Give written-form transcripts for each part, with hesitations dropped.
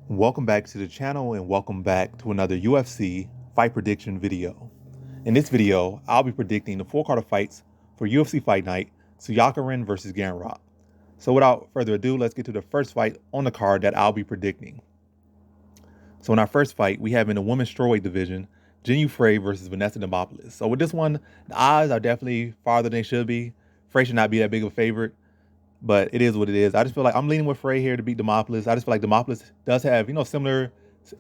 Welcome back to the channel and welcome back to another UFC fight prediction video. In this video, I'll be predicting the full card of fights for UFC Fight Night, Tsarukyan versus Gamrot. So without further ado, let's get to the first fight on the card that I'll be predicting. So in our first fight, we have in the women's strawweight division, Frey versus Vanessa Demopoulos. So with this one, the odds are definitely farther than they should be. Frey should not be that big of a favorite. But it is what it is. I just feel like I'm leaning with Frey here to beat Demopoulos. I just feel like Demopoulos does have, similar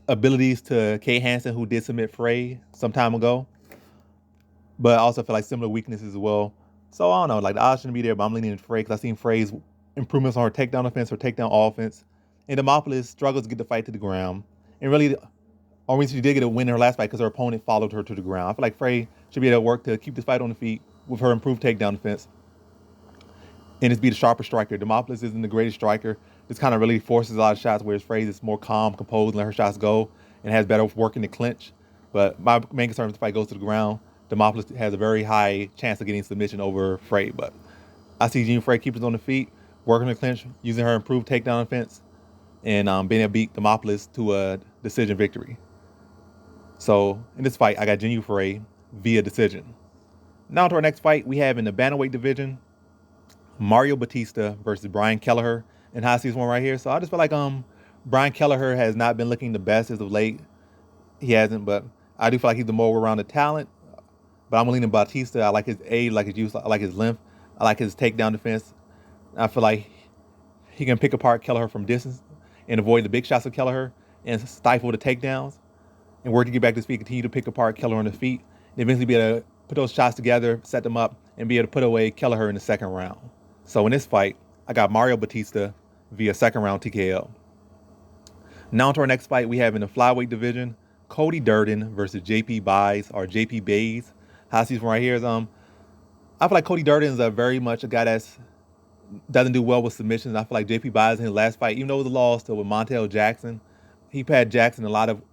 abilities to Kate Hansen, who did submit Frey some time ago. But I also feel like similar weaknesses as well. So I don't know, like the odds shouldn't be there, but I'm leaning in Frey because I've seen Frey's improvements on her takedown offense, her takedown offense. And Demopoulos struggles to get the fight to the ground. And really, the only reason she did get a win in her last fight because her opponent followed her to the ground. I feel like Frey should be able to work to keep this fight on the feet with her improved takedown defense. And just be the sharper striker. Demopoulos isn't the greatest striker. This kind of really forces a lot of shots, whereas Frey is more calm, composed, and let her shots go, and has better work in the clinch. But my main concern is the fight goes to the ground. Demopoulos has a very high chance of getting submission over Frey. But I see Frey keep us on the feet, working the clinch, using her improved takedown defense, and being able to beat Demopoulos to a decision victory. So in this fight, I got Frey via decision. Now to our next fight, we have in the bantamweight division, Bautista versus Brian Kelleher, and how I see this one right here. So I just feel like Brian Kelleher has not been looking the best as of late. He hasn't, but I do feel like he's the more well-rounded talent. But I'm leaning Bautista. I like his age, I like his youth, I like his length, I like his takedown defense. I feel like he can pick apart Kelleher from distance and avoid the big shots of Kelleher and stifle the takedowns and work to get back to his feet, continue to pick apart Kelleher on the feet, and eventually be able to put those shots together, set them up, and be able to put away Kelleher in the second round. So in this fight, I got Bautista via second round TKO. Now to our next fight, we have in the flyweight division, Cody Durden versus JP Buys or JP Bays. How I see this one right here is I feel like Cody Durden is very much a guy that doesn't do well with submissions. I feel like JP Buys in his last fight, even though it was a loss to with Montel Jackson, he had Jackson in a lot of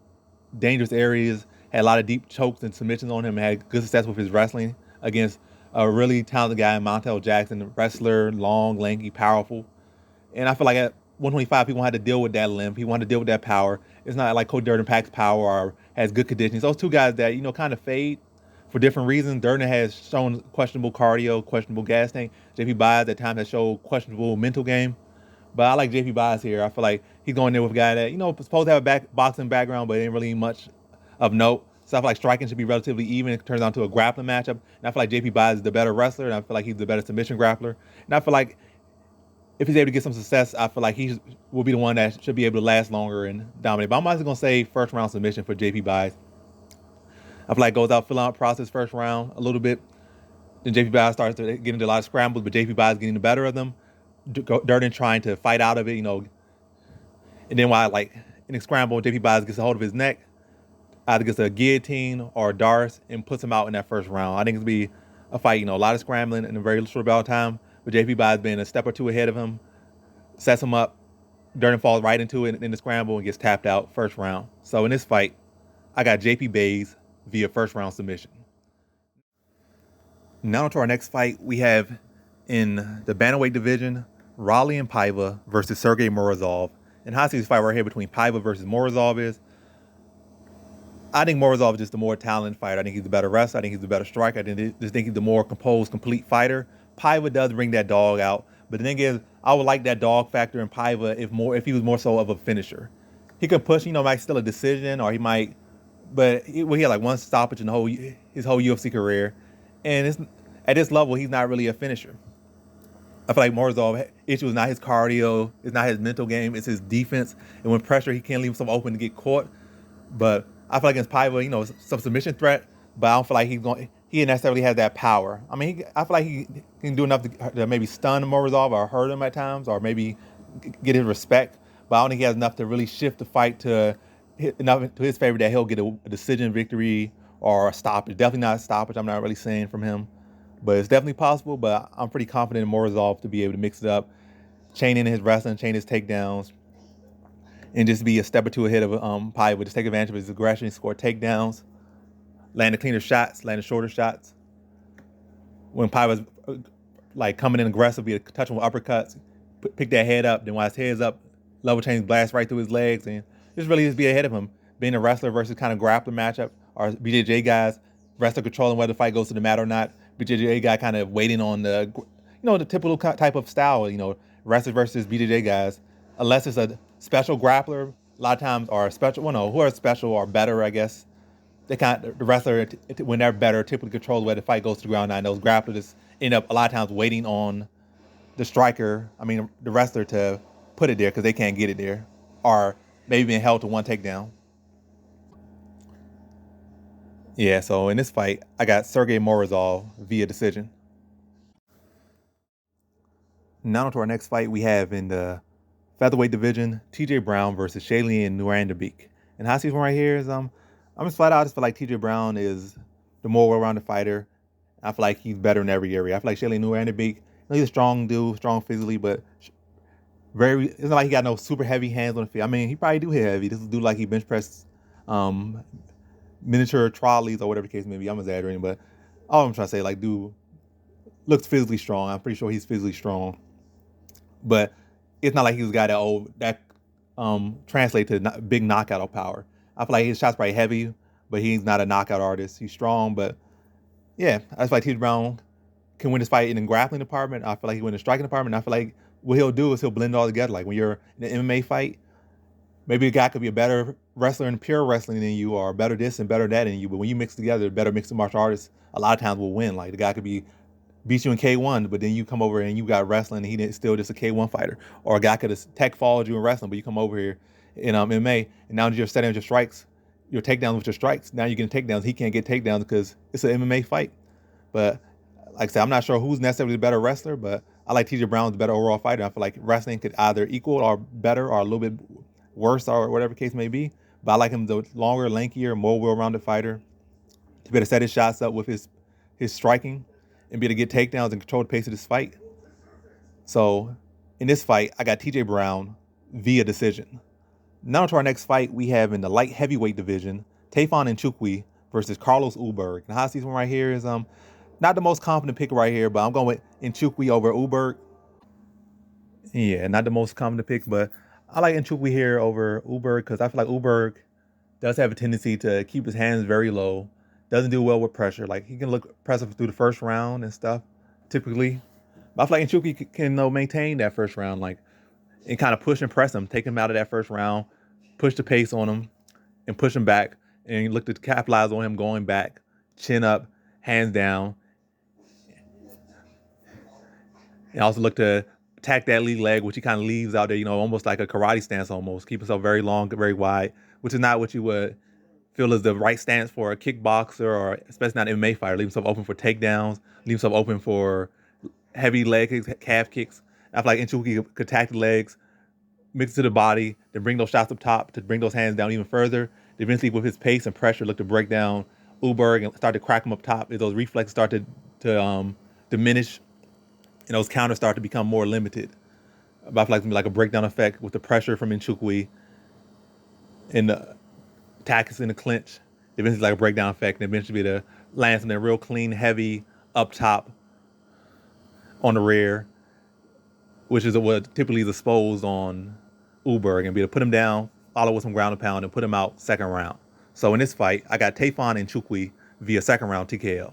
dangerous areas, had a lot of deep chokes and submissions on him, and had good success with his wrestling against a really talented guy, Montel Jackson, wrestler, long, lanky, powerful. And I feel like at 125, he wanted to deal with that length. He wanted to deal with that power. It's not like Cody Durden packs power or has good conditioning. Those two guys that, kind of fade for different reasons. Durden has shown questionable cardio, questionable gas tank. JP Buys at times has shown questionable mental game. But I like JP Buys here. I feel like he's going there with a guy that, supposed to have a boxing background, but ain't really much of note. So I feel like striking should be relatively even. It turns out to a grappling matchup. And I feel like JP Buys is the better wrestler, and I feel like he's the better submission grappler. And I feel like if he's able to get some success, I feel like he will be the one that should be able to last longer and dominate. But I'm also going to say first round submission for JP Buys. I feel like goes out, filling out process first round a little bit. Then JP Buys starts to get into a lot of scrambles, but JP Buys getting the better of them. Durden trying to fight out of it, And then while in a scramble, JP Buys gets a hold of his neck, either gets a guillotine or a darce and puts him out in that first round. I think it's going to be a fight, a lot of scrambling in a very short amount of time. But JP Buys being a step or two ahead of him, sets him up. Durden falls right into it in the scramble and gets tapped out first round. So in this fight, I got JP Bays via first round submission. Now to our next fight, we have in the bantamweight division, Raleigh and Paiva versus Sergey Morozov. And how I see this fight right here between Paiva versus Morozov is, I think Morozov is just the more talented fighter. I think he's the better wrestler. I think he's the better striker. I just think he's the more composed, complete fighter. Paiva does bring that dog out. But the thing is, I would like that dog factor in Paiva if he was more so of a finisher. He could push, might still a decision, or he might, but he had like one stoppage in his whole UFC career. And at this level, he's not really a finisher. I feel like Morozov's issue is not his cardio, it's not his mental game, it's his defense. And when pressure, he can't leave himself open to get caught. But I feel like against Paiva, some submission threat, but I don't feel like he necessarily has that power. I mean, I feel like he can do enough to maybe stun Morozov or hurt him at times, or maybe get his respect. But I don't think he has enough to really shift the fight to his favor that he'll get a decision victory or a stoppage. Definitely not a stoppage. I'm not really saying from him, but it's definitely possible. But I'm pretty confident in Morozov to be able to mix it up, chain in his wrestling, chain his takedowns, and just be a step or two ahead of Paiva. Just take advantage of his aggression, score takedowns, land the cleaner shots, land the shorter shots. When Paiva's coming in aggressive, be touching with uppercuts, pick that head up. Then while his head's up, level change blast right through his legs and just really just be ahead of him. Being a wrestler versus kind of grappler matchup, or BJJ guys, wrestler controlling whether the fight goes to the mat or not. BJJ guy kind of waiting on the typical type of style, wrestler versus BJJ guys. Unless it's a special grappler, a lot of times, or a special, who are special or better, I guess. The wrestler, when they're better, typically controls where the fight goes to the ground. And those grapplers end up a lot of times waiting on the wrestler to put it there because they can't get it there, or maybe being held to one takedown. Yeah, so in this fight, I got Sergey Morozov via decision. Now to our next fight we have in the featherweight division, TJ Brown versus Shailene Nuerdanbieke. And how I see from right here is I'm just flat out I just feel like TJ Brown is the more well-rounded fighter. I feel like he's better in every area. I feel like Shailene Nuerdanbieke, he's a strong dude, strong physically, but it's not like he got no super heavy hands on the field. I mean, he probably do hit heavy. This is dude like he bench press miniature trolleys or whatever the case may be. I'm exaggerating, but all I'm trying to say, like, dude looks physically strong. I'm pretty sure he's physically strong, but it's not like he's got that translate to big knockout power. I feel like his shots probably heavy, but he's not a knockout artist. He's strong, but yeah, I feel like TJ Brown can win this fight in the grappling department. I feel like he win in the striking department. I feel like what he'll do is he'll blend it all together. Like when you're in an MMA fight, maybe a guy could be a better wrestler in pure wrestling than you, or better this and better that than you. But when you mix together, better mixed martial artists, a lot of times will win. Like the guy could beat you in K1, but then you come over and you got wrestling and he didn't still just a K1 fighter. Or a guy could have tech followed you in wrestling, but you come over here in MMA and now you're setting up your strikes, your takedowns with your strikes. Now you're getting takedowns. He can't get takedowns because it's an MMA fight. But like I said, I'm not sure who's necessarily the better wrestler, but I like TJ Brown's better overall fighter. I feel like wrestling could either equal or better or a little bit worse or whatever case may be. But I like him the longer, lankier, more well-rounded fighter to be able to set his shots up with his striking and be able to get takedowns and control the pace of this fight. So in this fight, I got TJ Brown via decision. Now to our next fight we have in the light heavyweight division, Tafon Nchukwi versus Carlos Ulberg. And how I see this one right here is not the most confident pick right here, but I'm going with Nchukwi over Ulberg. Yeah, not the most confident pick, but I like Nchukwi here over Ulberg because I feel like Ulberg does have a tendency to keep his hands very low, doesn't do well with pressure. Like he can look impressive through the first round and stuff, typically. But I feel like Nchukwi can maintain that first round, like, and kind of push and press him, take him out of that first round, push the pace on him, and push him back, and look to capitalize on him going back, chin up, hands down, and also look to attack that lead leg, which he kind of leaves out there, almost like a karate stance almost. Keep himself very long, very wide, which is not what you would feel is the right stance for a kickboxer or especially not an MMA fighter. Leave himself open for takedowns, leave himself open for heavy leg kicks, calf kicks. I feel like Nchukwi could attack the legs, mix it to the body, then bring those shots up top to bring those hands down even further. Eventually, with his pace and pressure, look to break down Ulberg and start to crack him up top as those reflexes start to diminish and those counters start to become more limited. But I feel like it's gonna be like a breakdown effect with the pressure from Nchukwi and the attacks in the clinch. Eventually, like a breakdown effect, and eventually be to land something real clean, heavy up top on the rear, which is what typically is exposed on Ulberg, and be able to put him down, follow with some ground and pound, and put him out second round. So in this fight, I got Tafon Nchukwi via second round TKO.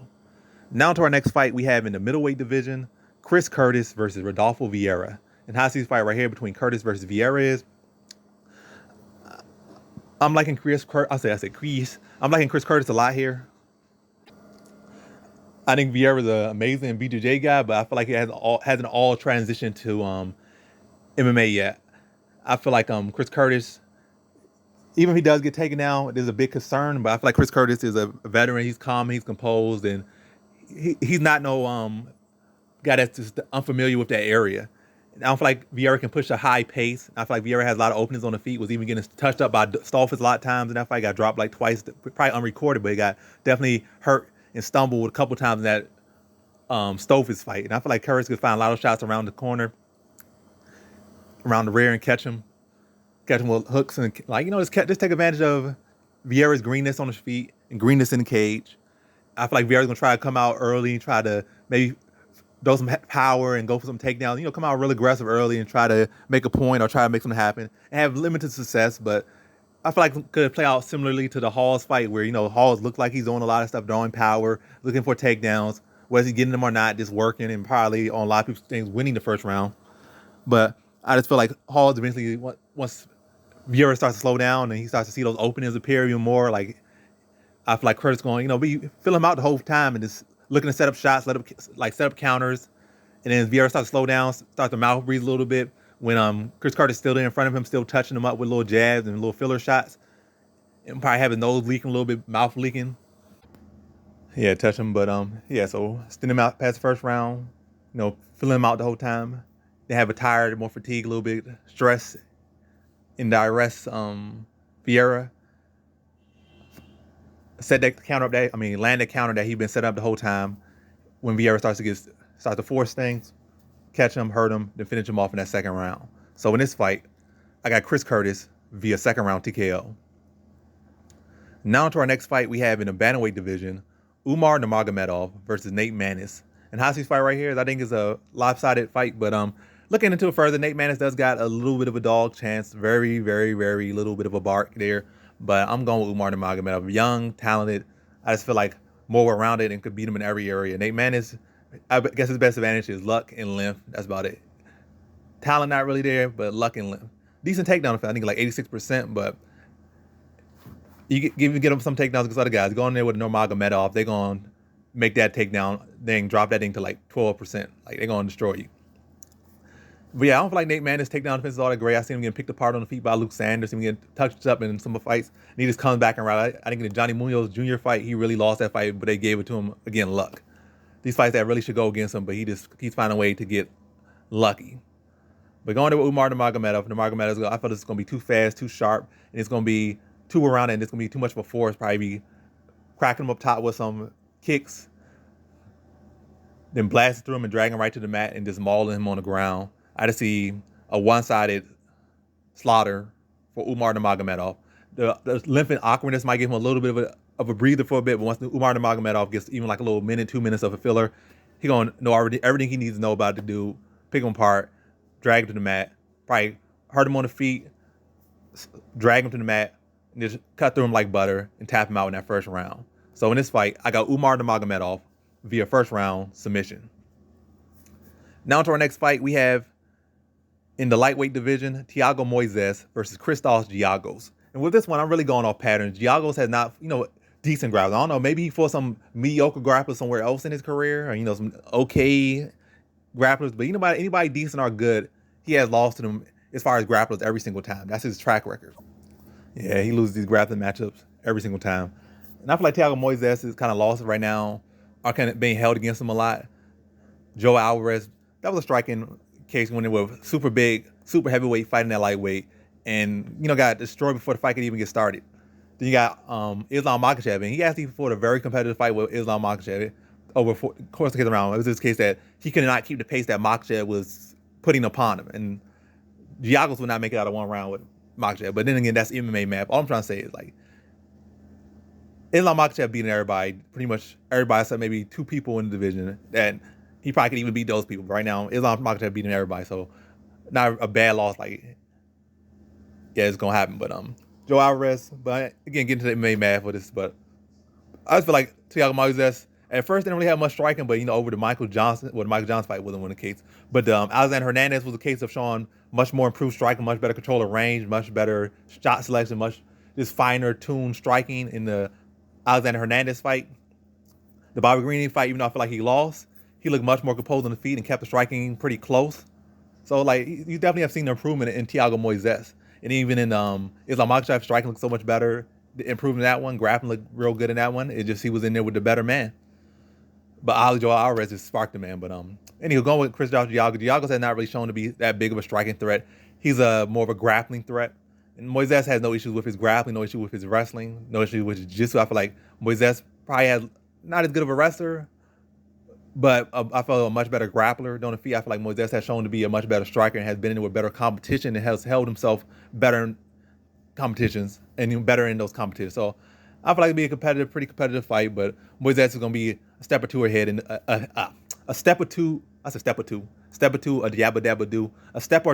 Now to our next fight we have in the middleweight division, Chris Curtis versus Rodolfo Vieira. And how I see this fight right here between Curtis versus Vieira is, I'm liking Chris Curtis. I'm liking Chris Curtis a lot here. I think Vieira's an amazing BJJ guy, but I feel like he hasn't all transitioned to MMA yet. I feel like Chris Curtis, even if he does get taken down, there's a big concern. But I feel like Chris Curtis is a veteran. He's calm, he's composed, and he's not no guy that's just unfamiliar with that area. And I don't feel like Vieira can push a high pace. I feel like Vieira has a lot of openings on the feet. Was even getting touched up by Stolfus a lot of times in that fight. Got dropped like twice, probably unrecorded, but he got definitely hurt and stumbled a couple times in that Stolfus fight. And I feel like Curtis could find a lot of shots around the corner, around the rear, and catch him with hooks and just take advantage of Vieira's greenness on his feet and greenness in the cage. I feel like Vieira's gonna try to come out early and try to maybe throw some power and go for some takedowns. Come out real aggressive early and try to make a point or try to make something happen and have limited success. But I feel like it could play out similarly to the Halls fight where, Halls looked like he's doing a lot of stuff, drawing power, looking for takedowns, whether he's getting them or not, just working and probably on a lot of people's things winning the first round. But I just feel like Halls eventually, once Vieira starts to slow down and he starts to see those openings appear even more, like I feel like Curtis going, fill him out the whole time and just looking to set up shots, set up counters. And then Vieira starts to slow down, start to mouth breathe a little bit. When Chris Curtis still there in front of him, still touching him up with little jabs and little filler shots. And probably have his nose leaking a little bit, mouth leaking. Yeah, touch him. But so extend him out past the first round, fill him out the whole time. They have a tired, more fatigue, a little bit, stress, and arrest Vieira. Set that counter up land that counter that he'd been set up the whole time. When Vieira starts to force things, catch him, hurt him, then finish him off in that second round. So in this fight, I got Chris Curtis via second round TKO. Now to our next fight we have in the bantamweight division, Umar Nurmagomedov versus Nate Maness. And Hasi's fight right here, I think is a lopsided fight, but looking into it further, Nate Maness does got a little bit of a dog chance, very, very, very little bit of a bark there. But I'm going with Umar Nurmagomedov, young, talented. I just feel like more well-rounded and could beat him in every area. Nate Maness, I guess his best advantage is luck and length. That's about it. Talent not really there, but luck and length. Decent takedown, I think like 86%, but you get them some takedowns against other guys. Go in there with Nurmagomedov, they're going to make that takedown, then drop that thing to like 12%. Like they're going to destroy you. But yeah, I don't feel like Nate Maness' takedown defense is all that great. I seen him getting picked apart on the feet by Luke Sanders, him getting touched up in some fights, and he just comes back and right. I think in the Johnny Munoz Jr. fight, he really lost that fight, but they gave it to him, again, luck. These fights that really should go against him, but he just keeps finding a way to get lucky. But going to Umar Nurmagomedov, I feel it's going to be too fast, too sharp, and it's going to be too around, and it's going to be too much of a force. Probably be cracking him up top with some kicks, then blasting through him and dragging him right to the mat and just mauling him on the ground. I just see a one-sided slaughter for Umar Nurmagomedov. The length and awkwardness might give him a little bit of a breather for a bit, but once Umar Nurmagomedov gets even like a little minute, 2 minutes of a filler, he's going to know everything he needs to know about the dude, pick him apart, drag him to the mat, probably hurt him on the feet, drag him to the mat, and just cut through him like butter and tap him out in that first round. So in this fight, I got Umar Nurmagomedov via first round submission. Now to our next fight, we have in the lightweight division, Thiago Moises versus Christos Giagos. And with this one, I'm really going off pattern. Giagos has not, decent grapplers. I don't know, maybe he fought some mediocre grapplers somewhere else in his career, or, some okay grapplers. But anybody decent or good, he has lost to them as far as grapplers every single time. That's his track record. Yeah, he loses these grappling matchups every single time. And I feel like Thiago Moises is kind of lost right now, or kind of being held against him a lot. Joe Alvarez, that was a striking case when they were super big, super heavyweight fighting that lightweight, and got destroyed before the fight could even get started. Then you got Islam Makhachev, and he actually fought a very competitive fight with Islam Makhachev over the course of the round. It was this case that he could not keep the pace that Makhachev was putting upon him, and Giagos would not make it out of one round with Makhachev. But then again, that's MMA math. All I'm trying to say is like Islam Makhachev beating everybody, pretty much everybody except maybe two people in the division, and he probably could even beat those people. But right now, Islam Makhachev beating everybody, so not a bad loss. Like, yeah, it's gonna happen. But Joe Alvarez, but again, getting to the MMA math for this. But I just feel like Thiago Moises at first didn't really have much striking, but over the Michael Johnson fight wasn't one of the case. But Alexander Hernandez was a case of showing much more improved striking, much better control of range, much better shot selection, much just finer tuned striking in the Alexander Hernandez fight. The Bobby Green fight, even though I feel like he lost, he looked much more composed on the feet and kept the striking pretty close. So, like, you definitely have seen the improvement in Thiago Moises. And even in Islam Makhachev, striking looked so much better. The improvement in that one, grappling looked real good in that one. It just, he was in there with the better man. But Joe Alvarez just sparked the man. But anyway, going with Christos Giagos. Giagos has not really shown to be that big of a striking threat. He's more of a grappling threat. And Moises has no issues with his grappling, no issue with his wrestling, no issue with his jiu-jitsu. I feel like Moises probably has not as good of a wrestler, but I feel a much better grappler on the feet. I feel like Moises has shown to be a much better striker and has been into a better competition and has held himself better in competitions and better in those competitions. So I feel like it'll be a pretty competitive fight, but Moises is going to be a step or two ahead and a step or two, a step or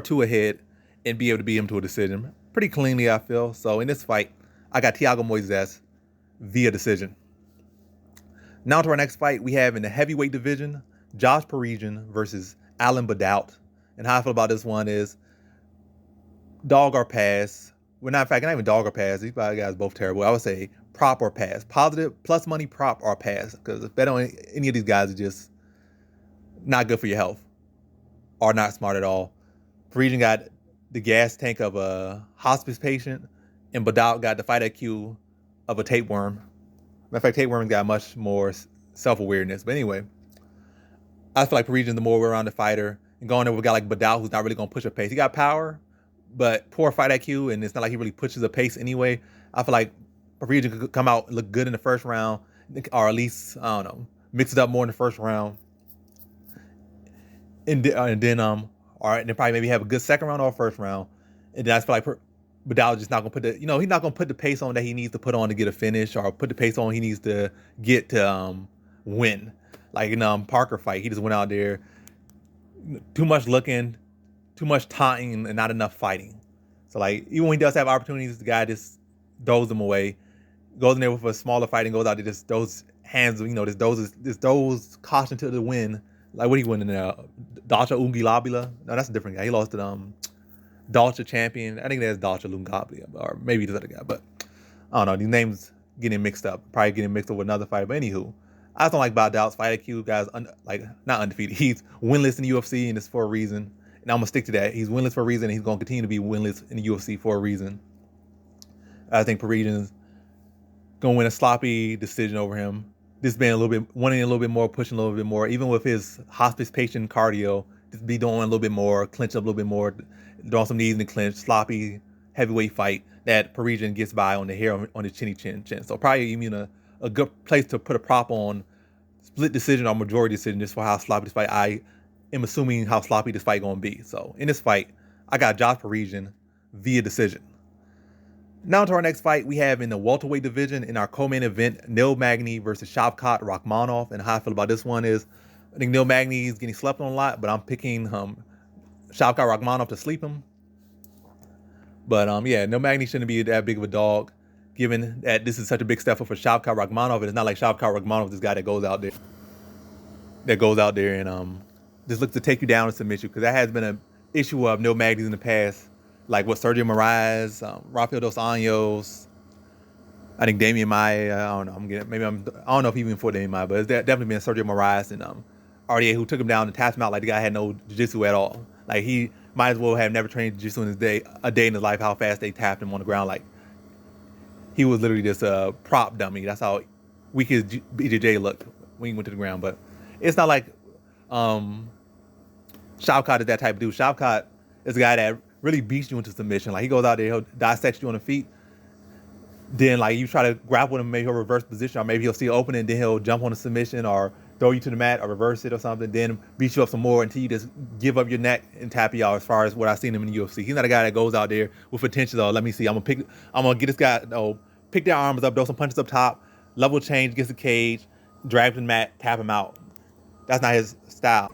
two ahead and be able to beat him to a decision. pretty cleanly, I feel. So in this fight, I got Thiago Moises via decision. Now to our next fight, we have in the heavyweight division, Josh Parisian versus Alan Badout. And how I feel about this one is dog or pass. Well, not in fact, not even dog or pass. These guys both terrible. I would say prop or pass. Positive, plus money, prop or pass. Because bet on any of these guys is just not good for your health or not smart at all. Parisian got the gas tank of a hospice patient, and Badout got the fight IQ of a tapeworm. Matter of fact, tapeworm's got much more self-awareness. But anyway, I feel like Parisian's the more well-rounded fighter. And going there with a guy like Badout, who's not really going to push a pace. He got power, but poor fight IQ, and it's not like he really pushes a pace anyway. I feel like Parisian could come out and look good in the first round, or at least, I don't know, mix it up more in the first round. And then probably maybe have a good second round or first round. And then I feel like Badout just not going to put the, he's not going to put the pace on that he needs to put on to get a finish, or put the pace on he needs to get to win. Like in Parker fight, he just went out there, too much looking, too much taunting, and not enough fighting. So like, even when he does have opportunities, the guy just throws them away. Goes in there with a smaller fight and goes out there, just those hands, just those caution to the win. Like, what he winning now? Dalcha Ungilabila? No, that's a different guy. He lost to Dalcha champion. I think that's Dalcha Lungablia, or maybe this other guy. But I don't know. These names getting mixed up. Probably getting mixed up with another fight. But anywho, I just don't like Badout's fight IQ. Guys, not undefeated. He's winless in the UFC, and it's for a reason. And I'm gonna stick to that. He's winless for a reason, and he's gonna continue to be winless in the UFC for a reason. I think Parisian's gonna win a sloppy decision over him. Just being wanting a little bit more, pushing a little bit more, even with his hospice patient cardio, just be doing a little bit more, clinching up a little bit more, throwing some knees in the clinch, sloppy heavyweight fight that Parisian gets by on the hair on his chinny chin. So probably even a good place to put a prop on split decision or majority decision just for how sloppy this fight. I am assuming how sloppy this fight gonna be. So in this fight, I got Josh Parisian via decision. Now to our next fight, we have in the welterweight division in our co-main event, Magny versus Shavkat Rakhmonov. And how I feel about this one is, I think Magny is getting slept on a lot, but I'm picking Shavkat Rakhmonov to sleep him. But Magny shouldn't be that big of a dog, given that this is such a big step up for Shavkat Rakhmonov. And it's not like Shavkat Rakhmonov, this guy that goes out there and just looks to take you down and submit you, because that has been an issue of Magny in the past. Like what Sergio Moraes, Rafael Dos Anjos, I think Damian Maia. I don't know. I don't know if even before Damian Maia, but it's definitely been Sergio Moraes and RDA who took him down and tapped him out like the guy had no jiu-jitsu at all. Like he might as well have never trained jiu-jitsu in a day in his life. How fast they tapped him on the ground, like he was literally just a prop dummy. That's how weak his BJJ looked when he went to the ground. But it's not like Shavkat is that type of dude. Shavkat is a guy that really beats you into submission. Like he goes out there, he'll dissect you on the feet. Then like you try to grapple with him, maybe he'll reverse position, or maybe he'll see an opening, then he'll jump on the submission or throw you to the mat or reverse it or something, then beat you up some more until you just give up your neck and tap you out, as far as what I've seen him in the UFC. He's not a guy that goes out there with intentions of, let me see, I'm gonna get this guy, pick their arms up, throw some punches up top, level change, gets the cage, drag to the mat, tap him out. That's not his style.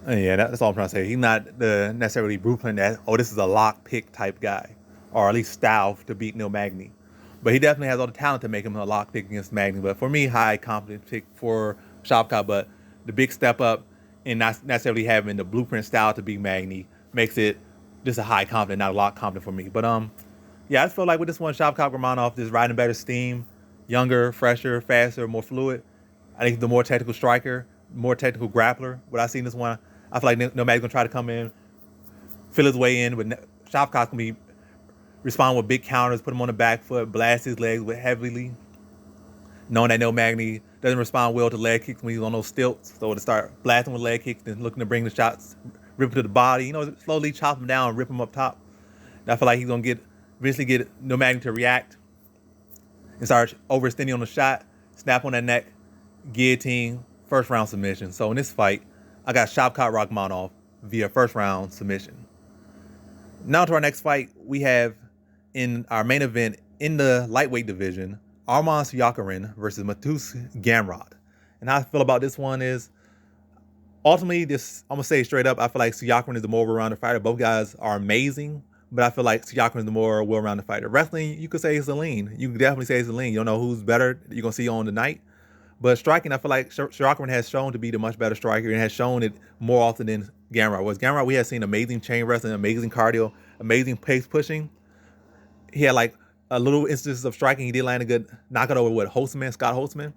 Yeah, that's all I'm trying to say. He's not the necessarily blueprint that, this is a lock pick type guy, or at least style to beat Magny. But he definitely has all the talent to make him a lock pick against Magny. But for me, high confidence pick for Shavkat. But the big step up in not necessarily having the blueprint style to beat Magny makes it just a high confidence, not a lock confident for me. But I just feel like with this one, Shavkat Rakhmonov is riding better steam, younger, fresher, faster, more fluid. I think the more technical striker, more technical grappler. What I see in this one, I feel like Magny's gonna try to come in, fill his way in, but Shavkat's gonna be respond with big counters, put him on the back foot, blast his legs with heavily. Knowing that Magny doesn't respond well to leg kicks when he's on those stilts, so to start blasting with leg kicks, then looking to bring the shots, rip him to the body, slowly chop him down, rip him up top. And I feel like he's gonna eventually get Magny to react and start overextending on the shot, snap on that neck, guillotine, first round submission. So in this fight, I got Shavkat Rakhmonov via first round submission. Now to our next fight, we have in our main event in the lightweight division, Arman Tsarukyan versus Mateusz Gamrot. And how I feel about this one is, ultimately, I'm going to say straight up, I feel like Tsarukyan is the more well-rounded fighter. Both guys are amazing, but I feel like Tsarukyan is the more well-rounded fighter. Wrestling, you could say it's a lean. You can definitely say it's a lean. You don't know who's better. You're going to see on the night. But striking, I feel like Tsarukyan has shown to be the much better striker and has shown it more often than Gamrot was. Gamrot, we had seen amazing chain wrestling, amazing cardio, amazing pace pushing. He had like a little instances of striking. He did land a good knockout over Scott Holtzman.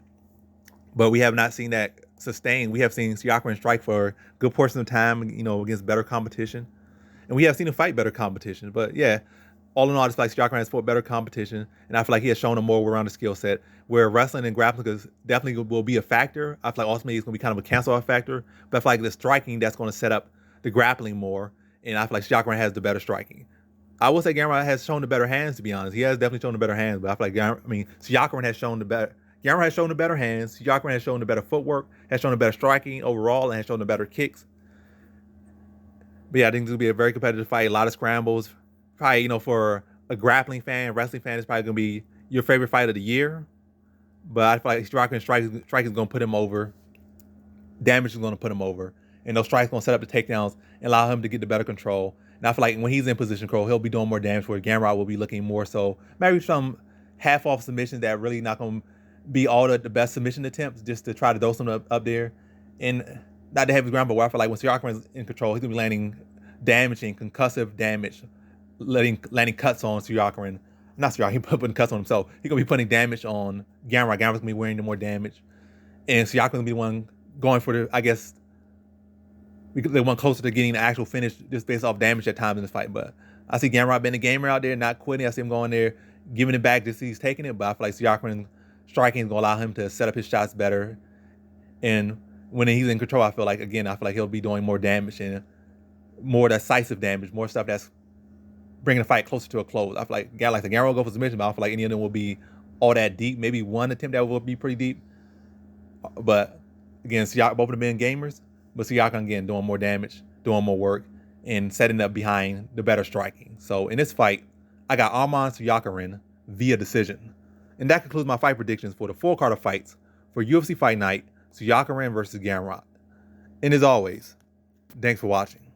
But we have not seen that sustained. We have seen Tsarukyan strike for a good portion of time, against better competition. And we have seen him fight better competition. But yeah, all in all, I just feel like Tsarukyan has fought better competition. And I feel like he has shown a more well-rounded skill set where wrestling and grappling definitely will be a factor. I feel like ultimately it's going to be kind of a cancel-out factor. But I feel like the striking, that's going to set up the grappling more. And I feel like Tsarukyan has the better striking. I will say Gamrot has shown the better hands, to be honest. He has definitely shown the better hands. But I feel like, Tsarukyan has shown the better. Gamrot has shown the better hands. Tsarukyan has shown the better footwork, has shown the better striking overall, and has shown the better kicks. But yeah, I think this will be a very competitive fight. A lot of scrambles. Probably, for a grappling fan, wrestling fan, it's probably going to be your favorite fight of the year. But I feel like Tsarukyan's strike is going to put him over. Damage is going to put him over. And those strikes going to set up the takedowns and allow him to get the better control. And I feel like when he's in position control, he'll be doing more damage where Gamrot will be looking more so. Maybe some half-off submissions that really not going to be all the best submission attempts just to try to dose him up there. And not the heavy ground, but where I feel like when Tsarukyan is in control, he's going to be landing damaging, concussive damage, landing cuts on Tsarukyan. Not Tsarukyan, he's putting cuts on himself. He's going to be putting damage on Gamrot. Gamrot's going to be wearing the more damage. And Tsarukyan's going to be the one going for the one closer to getting the actual finish just based off damage at times in this fight. But I see Gamrot being a gamer out there, not quitting. I see him going there, giving it back just he's taking it. But I feel like Tsarukyan striking is going to allow him to set up his shots better. And when he's in control, I feel like he'll be doing more damage and more decisive damage, more stuff that's bringing the fight closer to a close. I feel like a guy like the Gamrot will go for submission, but I feel like any of them will be all that deep. Maybe one attempt that will be pretty deep. But again, both of them being gamers, but Tsarukyan again doing more damage, doing more work, and setting up behind the better striking. So in this fight, I got Arman Tsarukyan via decision. And that concludes my fight predictions for the full card of fights for UFC Fight Night, Tsarukyan versus Gamrot. And as always, thanks for watching.